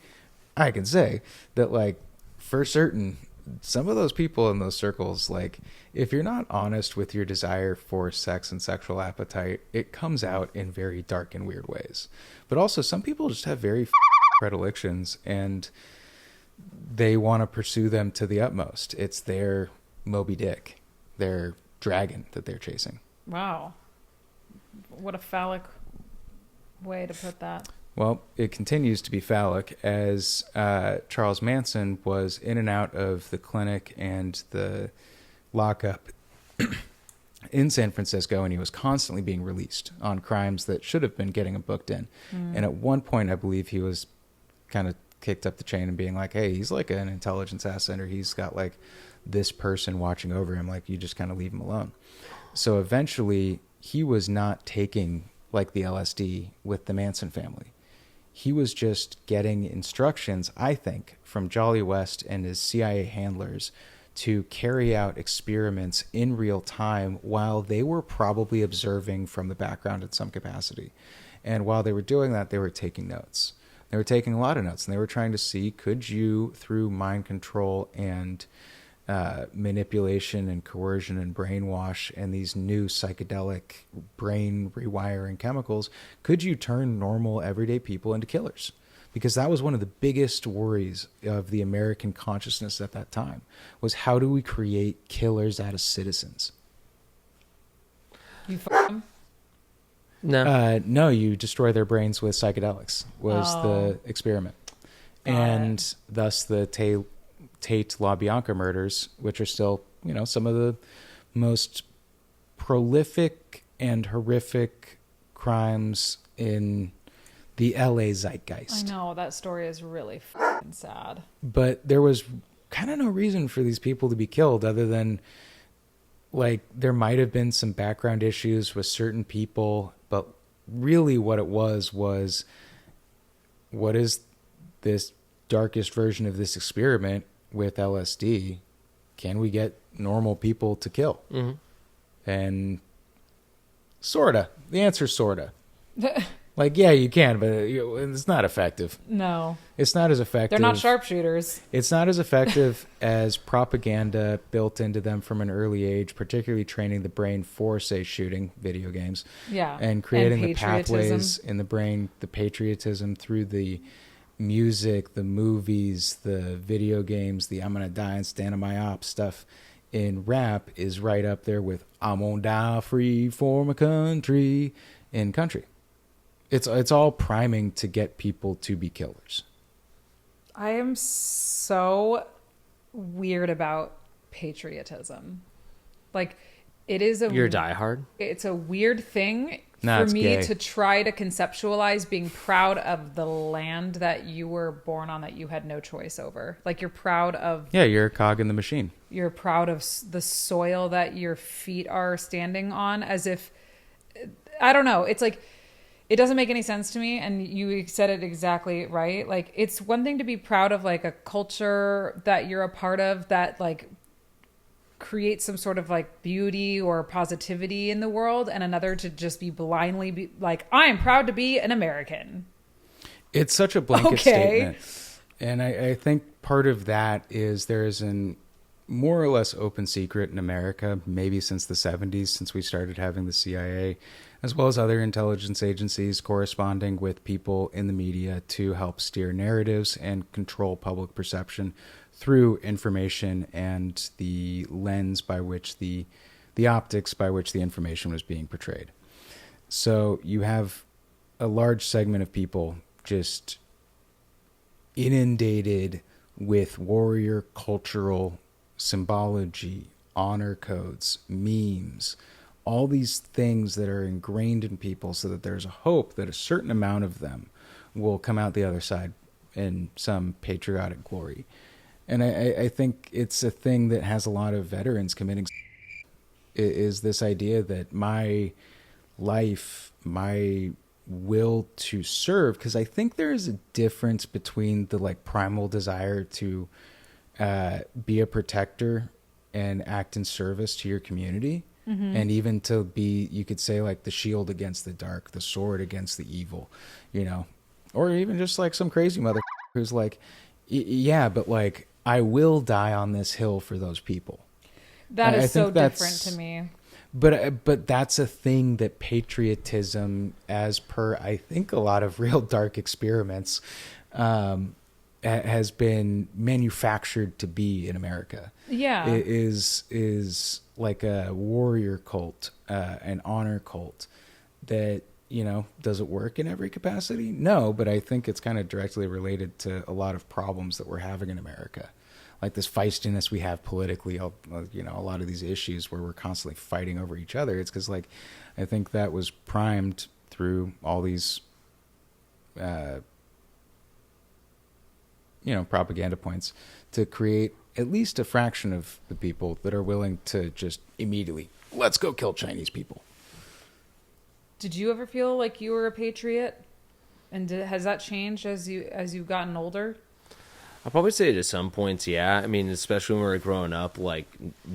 Speaker 2: I can say that, like, for certain, some of those people in those circles, like, if you're not honest with your desire for sex and sexual appetite, it comes out in very dark and weird ways. But also, some people just have very predilections, and they want to pursue them to the utmost. It's their Moby Dick, their dragon that they're chasing.
Speaker 1: Wow. What a phallic way to put that.
Speaker 2: Well, it continues to be phallic, as Charles Manson was in and out of the clinic and the lockup in San Francisco, and he was constantly being released on crimes that should have been getting him booked in. And at one point, I believe he was kind of kicked up the chain and being like, hey, he's like an intelligence asset, or he's got like this person watching over him, like you just kind of leave him alone. So eventually he was not taking like the LSD with the Manson family. He was just getting instructions, I think, from Jolly West and his CIA handlers to carry out experiments in real time while they were probably observing from the background in some capacity. And while they were doing that, they were taking notes. They were taking a lot of notes, and they were trying to see, could you, through mind control and manipulation and coercion and brainwash and these new psychedelic brain rewiring chemicals, could you turn normal everyday people into killers? Because that was one of the biggest worries of the American consciousness at that time, was how do we create killers out of citizens?
Speaker 1: You f*** them?
Speaker 2: No, you destroy their brains with psychedelics was the experiment. And thus the Tate LaBianca murders, which are still, you know, some of the most prolific and horrific crimes in the LA zeitgeist.
Speaker 1: I know, that story is really fucking sad.
Speaker 2: But there was kind of no reason for these people to be killed other than, like, there might have been some background issues with certain people, but really what it was what is this darkest version of this experiment with LSD? Can we get normal people to kill? Mm-hmm. And sorta. The answer's sorta. Like, yeah, you can, but it's not effective.
Speaker 1: No.
Speaker 2: It's not as effective.
Speaker 1: They're not sharpshooters.
Speaker 2: It's not as effective as propaganda built into them from an early age, particularly training the brain for, say, shooting video games.
Speaker 1: Yeah.
Speaker 2: And creating the pathways in the brain, the patriotism through the music, the movies, the video games, the I'm gonna die and stand on my op stuff in rap is right up there with I'm gonna die free for my country in country. It's all priming to get people to be killers.
Speaker 1: I am so weird about patriotism. Like, it is a...
Speaker 3: You're diehard?
Speaker 1: It's a weird thing
Speaker 2: for
Speaker 1: me
Speaker 2: gay.
Speaker 1: to try to conceptualize being proud of the land that you were born on, that you had no choice over. Like, you're proud of...
Speaker 2: Yeah, you're a cog in the machine.
Speaker 1: You're proud of the soil that your feet are standing on, as if... I don't know. It's like... It doesn't make any sense to me, and you said it exactly right. Like, it's one thing to be proud of, like, a culture that you're a part of that, like, creates some sort of, like, beauty or positivity in the world, and another to just be blindly like, I am proud to be an American.
Speaker 2: It's such a blanket statement. And I think part of that is there is an more or less open secret in America, maybe since the 70s, since we started having the CIA, as well as other intelligence agencies corresponding with people in the media to help steer narratives and control public perception through information and the lens by which the optics by which the information was being portrayed. So you have a large segment of people just inundated with warrior cultural symbology, honor codes, memes, all these things that are ingrained in people so that there's a hope that a certain amount of them will come out the other side in some patriotic glory. And I think it's a thing that has a lot of veterans committing, is this idea that my life, my will to serve, because I think there is a difference between the like primal desire to be a protector and act in service to your community, and even to be, you could say, like the shield against the dark, the sword against the evil, you know, or even just like some crazy mother who's like, yeah, but like I will die on this hill for those people.
Speaker 1: That is so different to me.
Speaker 2: But that's a thing that patriotism, as per I think a lot of real dark experiments, has been manufactured to be in America.
Speaker 1: Yeah,
Speaker 2: it is like a warrior cult, an honor cult. That, you know, does it work in every capacity? No, but I think it's kind of directly related to a lot of problems that we're having in America. Like this feistiness we have politically, you know, a lot of these issues where we're constantly fighting over each other. It's because, like, I think that was primed through all these, you know, propaganda points to create at least a fraction of the people that are willing to just immediately, let's go kill Chinese people.
Speaker 1: Did you ever feel like you were a patriot? And has that changed as you've gotten older?
Speaker 3: I'll probably say to some points, yeah. I mean, especially when we were growing up, like,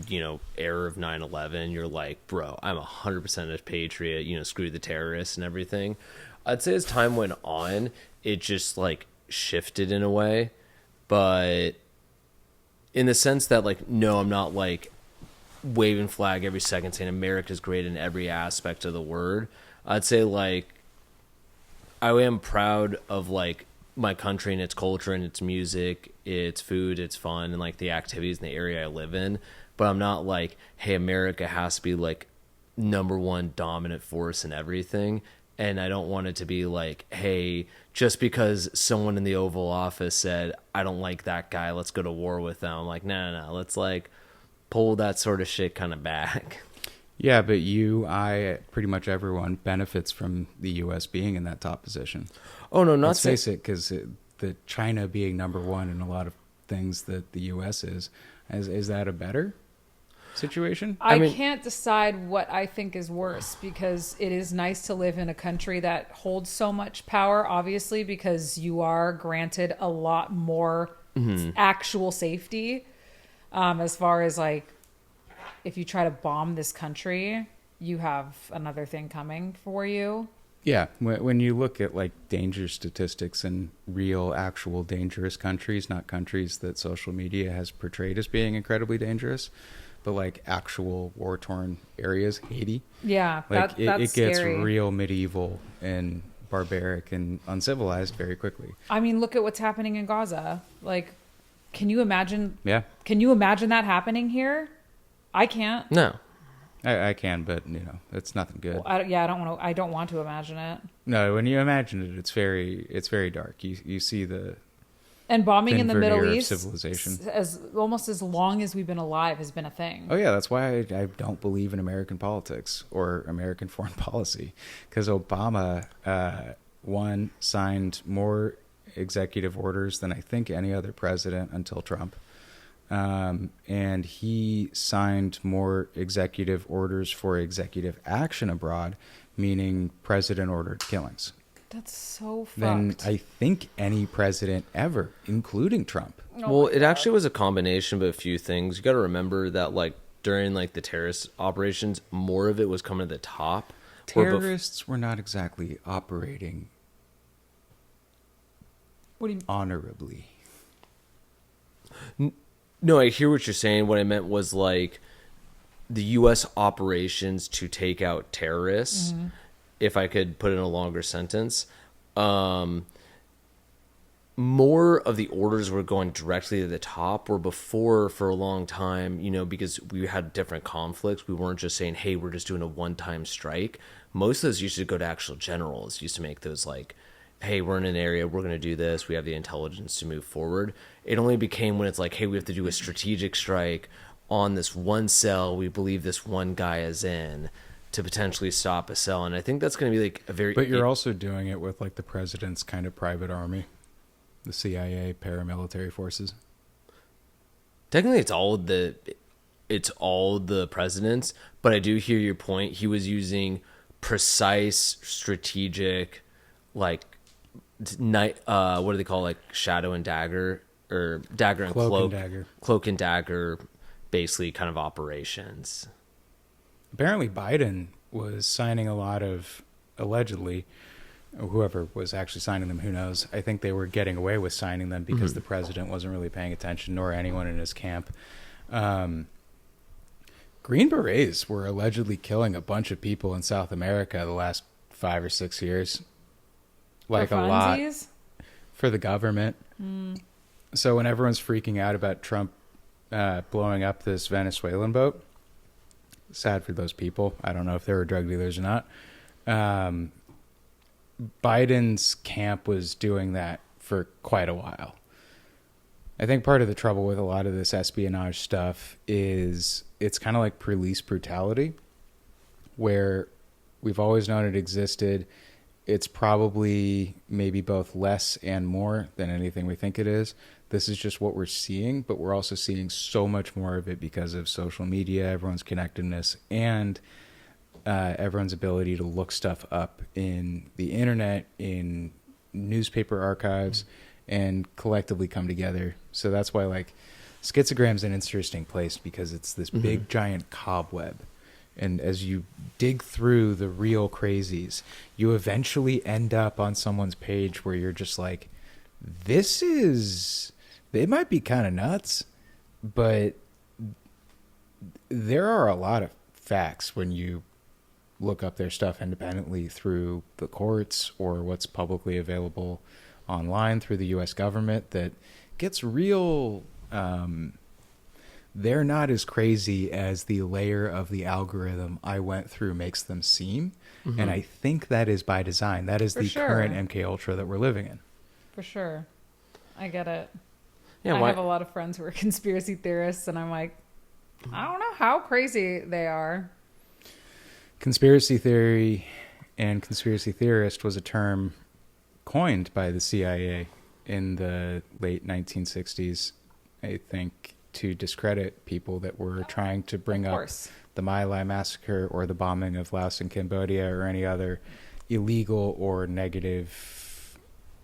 Speaker 3: you know, era of 9/11, you're like, bro, I'm 100% a patriot, you know, screw the terrorists and everything. I'd say as time went on, it just, like, shifted in a way. But in the sense that, like, no, I'm not, like, waving flag every second saying America's great in every aspect of the word. I'd say, like, I am proud of, like, my country and its culture and its music, its food, its fun, and like the activities in the area I live in. But I'm not like, hey, America has to be like number one dominant force in everything. And I don't want it to be like, hey, just because someone in the Oval Office said, I don't like that guy, let's go to war with them. I'm like, no, let's like pull that sort of shit kind of back.
Speaker 2: Yeah, but you, I, pretty much everyone benefits from the U.S. being in that top position.
Speaker 3: Oh, no, not
Speaker 2: Let's face it, because the China being number one in a lot of things that the U.S. is that a better situation?
Speaker 1: I mean, can't decide what I think is worse, because it is nice to live in a country that holds so much power, obviously, because you are granted a lot more actual safety, as far as like, if you try to bomb this country, you have another thing coming for you.
Speaker 2: Yeah, when you look at like danger statistics in real, actual dangerous countries, not countries that social media has portrayed as being incredibly dangerous, but like actual war-torn areas, Haiti.
Speaker 1: Yeah,
Speaker 2: like
Speaker 1: that's
Speaker 2: it gets
Speaker 1: scary.
Speaker 2: real medieval and barbaric and uncivilized very quickly.
Speaker 1: I mean, look at what's happening in Gaza. Like, can you imagine?
Speaker 2: Yeah.
Speaker 1: Can you imagine that happening here? I can't.
Speaker 3: No.
Speaker 2: I can, but you know, it's nothing good.
Speaker 1: Well, I don't want to imagine it.
Speaker 2: No, when you imagine it, it's very dark. You see the
Speaker 1: and bombing in the Middle East,
Speaker 2: civilization,
Speaker 1: as almost as long as we've been alive, has been a thing.
Speaker 2: Oh yeah, that's why I don't believe in American politics or American foreign policy, because Obama signed more executive orders than I think any other president until Trump. And he signed more executive orders for executive action abroad, meaning president-ordered killings.
Speaker 1: That's so fucked.
Speaker 2: Than I think any president ever, including Trump.
Speaker 3: Well, it actually was a combination of a few things. You got to remember that, like, during like the terrorist operations, more of it was coming to the top.
Speaker 2: Terrorists were not exactly operating honorably.
Speaker 3: No, I hear what you're saying. What I meant was like the U.S. operations to take out terrorists if I could put in a longer sentence, more of the orders were going directly to the top, where before, for a long time, because we had different conflicts, we weren't just saying, hey, we're just doing a one-time strike. Most of those used to go to actual generals, used to make those like, hey, we're in an area, we're going to do this, we have the intelligence to move forward. It only became when it's like, hey, we have to do a strategic strike on this one cell we believe this one guy is in, to potentially stop a cell. And I think that's going to be like a very...
Speaker 2: But you're also doing it with like the president's kind of private army, the CIA, paramilitary forces.
Speaker 3: Technically, it's all the president's, but I do hear your point. He was using precise, strategic, like night. What do they call, like, shadow and dagger, or dagger and cloak and dagger, basically kind of operations.
Speaker 2: Apparently, Biden was signing a lot of, allegedly, whoever was actually signing them, who knows? I think they were getting away with signing them because the president wasn't really paying attention, nor anyone in his camp. Green Berets were allegedly killing a bunch of people in South America the last 5 or 6 years. Like a lot. For the government. So when everyone's freaking out about Trump blowing up this Venezuelan boat, sad for those people. I don't know if they were drug dealers or not. Biden's camp was doing that for quite a while. I think part of the trouble with a lot of this espionage stuff is it's kind of like police brutality, where we've always known it existed. It's probably maybe both less and more than anything we think it is. This is just what we're seeing, but we're also seeing so much more of it because of social media, everyone's connectedness, and everyone's ability to look stuff up in the internet, in newspaper archives, and collectively come together. So that's why, like, schizogram's an interesting place, because it's this big giant cobweb. And as you dig through the real crazies, you eventually end up on someone's page where you're just like, they might be kind of nuts, but there are a lot of facts when you look up their stuff independently through the courts or what's publicly available online through the U.S. government that gets real. They're not as crazy as the layer of the algorithm I went through makes them seem. And I think that is by design. That is current MK Ultra that we're living in.
Speaker 1: For sure. I get it.
Speaker 3: Yeah,
Speaker 1: I have a lot of friends who are conspiracy theorists, and I'm like, I don't know how crazy they are.
Speaker 2: Conspiracy theory and conspiracy theorist was a term coined by the CIA in the late 1960s, I think, to discredit people that were trying to bring up the My Lai massacre or the bombing of Laos and Cambodia or any other illegal or negative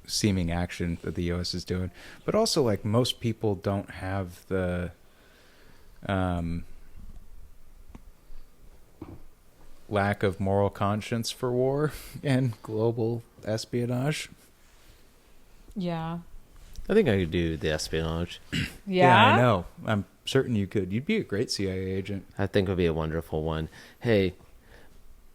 Speaker 2: seeming action that the U.S. is doing. But also, like, most people don't have the lack of moral conscience for war and global espionage.
Speaker 1: Yeah.
Speaker 3: I think I could do the espionage.
Speaker 1: Yeah,
Speaker 2: I know. I'm certain you could. You'd be a great CIA agent.
Speaker 3: I think it would be a wonderful one. Hey,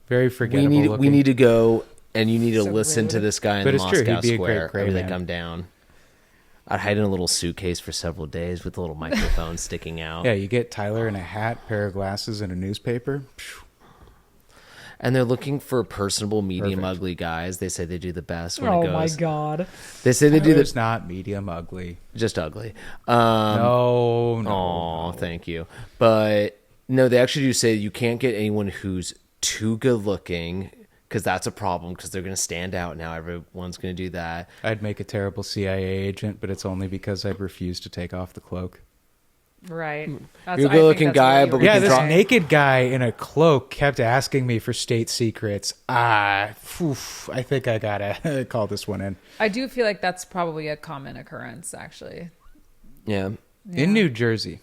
Speaker 2: very forgettable.
Speaker 3: We need to go, and you need to listen
Speaker 1: rude.
Speaker 3: to this guy in
Speaker 2: But it's
Speaker 3: Moscow
Speaker 2: true. He'd be a
Speaker 3: Square.
Speaker 2: great
Speaker 3: Everything
Speaker 2: man.
Speaker 3: I'm down. I'd hide in a little suitcase for several days with a little microphone sticking out.
Speaker 2: Yeah, you get Tyler in a hat, pair of glasses, and a newspaper.
Speaker 3: And they're looking for personable, medium,
Speaker 2: Perfect.
Speaker 3: ugly guys. They say they do the best when it goes.
Speaker 1: Oh my god.
Speaker 3: They say they do
Speaker 2: It's not medium ugly.
Speaker 3: just ugly.
Speaker 2: No.
Speaker 3: Oh, thank you. But no, they actually do say you can't get anyone who's too good looking, because that's a problem, because they're going to stand out now. Everyone's going to do that.
Speaker 2: I'd make a terrible CIA agent, but it's only because I'd refuse to take off the cloak.
Speaker 1: Right.
Speaker 3: You're a good-looking guy, but we
Speaker 2: Yeah,
Speaker 3: can
Speaker 2: this
Speaker 3: draw-
Speaker 2: naked guy in a cloak kept asking me for state secrets. I think I gotta call this one in.
Speaker 1: I do feel like that's probably a common occurrence, actually.
Speaker 3: Yeah.
Speaker 2: In New Jersey,